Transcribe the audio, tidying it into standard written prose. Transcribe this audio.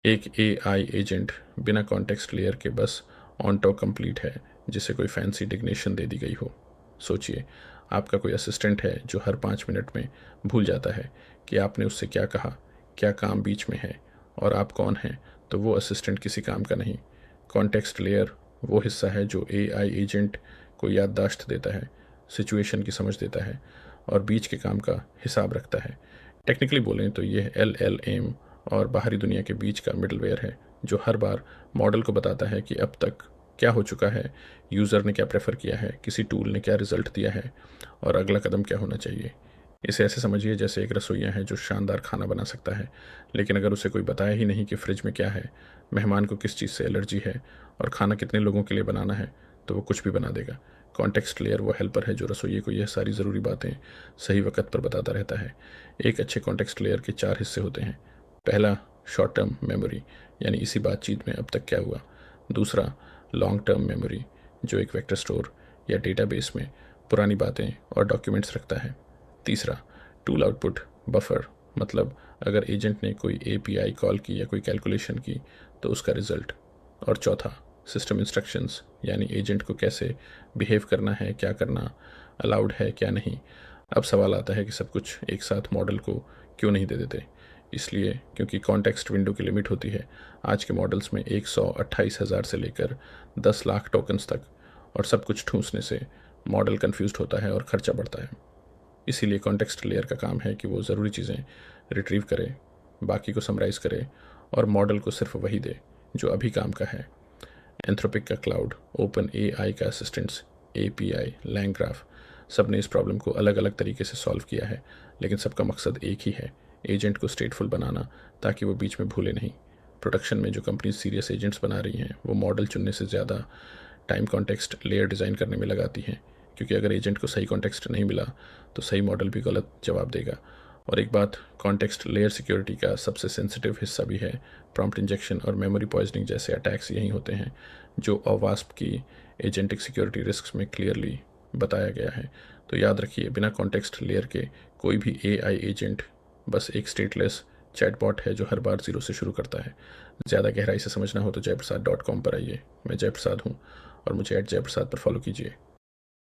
एक AI agent बिना context layer के बस ऑन टॉक कंप्लीट है, जिसे कोई फैंसी डिग्नेशन दे दी गई हो। सोचिए, आपका कोई असिस्टेंट है जो हर 5 मिनट में भूल जाता है कि आपने उससे क्या कहा, क्या काम बीच में है और आप कौन हैं, तो वो असिस्टेंट किसी काम का नहीं। कॉन्टेक्स्ट लेयर वो हिस्सा है जो एआई एजेंट को याददाश्त देता है, सिचुएशन की समझ देता है और बीच के काम का हिसाब रखता है। टेक्निकली बोलें तो ये LLM और बाहरी दुनिया के बीच का मिडलवेयर है, जो हर बार मॉडल को बताता है कि अब तक क्या हो चुका है, यूज़र ने क्या प्रेफर किया है, किसी टूल ने क्या रिजल्ट दिया है और अगला कदम क्या होना चाहिए। इसे ऐसे समझिए जैसे एक रसोइया है जो शानदार खाना बना सकता है, लेकिन अगर उसे कोई बताया ही नहीं कि फ्रिज में क्या है, मेहमान को किस चीज़ से एलर्जी है और खाना कितने लोगों के लिए बनाना है, तो वो कुछ भी बना देगा। कॉन्टेक्स्ट लेयर वो हेल्पर है जो रसोइये को यह सारी ज़रूरी बातें सही वक्त पर बताता रहता है। एक अच्छे कॉन्टेक्स्ट लेयर के 4 हिस्से होते हैं। पहला, शॉर्ट टर्म मेमोरी, यानी इसी बातचीत में अब तक क्या हुआ। दूसरा, लॉन्ग टर्म मेमोरी, जो एक वेक्टर स्टोर या डेटाबेस में पुरानी बातें और डॉक्यूमेंट्स रखता है। तीसरा, टूल आउटपुट बफर, मतलब अगर एजेंट ने कोई API कॉल की या कोई कैलकुलेशन की तो उसका रिजल्ट। और चौथा, सिस्टम इंस्ट्रक्शंस, यानी एजेंट को कैसे बिहेव करना है, क्या करना अलाउड है क्या नहीं। अब सवाल आता है कि सब कुछ एक साथ मॉडल को क्यों नहीं दे देते। इसलिए क्योंकि कॉन्टेक्स्ट विंडो की लिमिट होती है। आज के मॉडल्स में 128,000 से लेकर 10 लाख टोकन्स तक, और सब कुछ ठूंसने से मॉडल कन्फ्यूज्ड होता है और खर्चा बढ़ता है। इसीलिए कॉन्टेक्स्ट लेयर का काम है कि वो ज़रूरी चीज़ें रिट्रीव करे, बाकी को समराइज़ करे और मॉडल को सिर्फ वही दे जो अभी काम का है। एंथ्रोपिक का क्लाउड, ओपन AI का असिस्टेंट्स, API, LangGraph, सब ने इस प्रॉब्लम को अलग अलग तरीके से सॉल्व किया है, लेकिन सबका मकसद एक ही है, एजेंट को स्टेटफुल बनाना ताकि वो बीच में भूले नहीं। प्रोडक्शन में जो कंपनी सीरियस एजेंट्स बना रही हैं वो मॉडल चुनने से ज़्यादा टाइम कॉन्टेक्स्ट लेयर डिज़ाइन करने में लगाती हैं, क्योंकि अगर एजेंट को सही कॉन्टेक्स्ट नहीं मिला तो सही मॉडल भी गलत जवाब देगा। और एक बात, कॉन्टेक्स्ट लेयर सिक्योरिटी का सबसे सेंसिटिव हिस्सा भी है। प्रॉम्प्ट इंजेक्शन और मेमोरी पॉइजनिंग जैसे अटैक्स यहीं होते हैं, जो OWASP की एजेंटिक सिक्योरिटी रिस्क में क्लियरली बताया गया है। तो याद रखिए, बिना कॉन्टेक्स्ट लेयर के कोई भी AI एजेंट बस एक स्टेटलेस चैटबॉट है जो हर बार ज़ीरो से शुरू करता है। ज़्यादा गहराई से समझना हो तो जयप्रसाद.com पर आइए। मैं जयप्रसाद हूँ और मुझे @जयप्रसाद पर फॉलो कीजिए।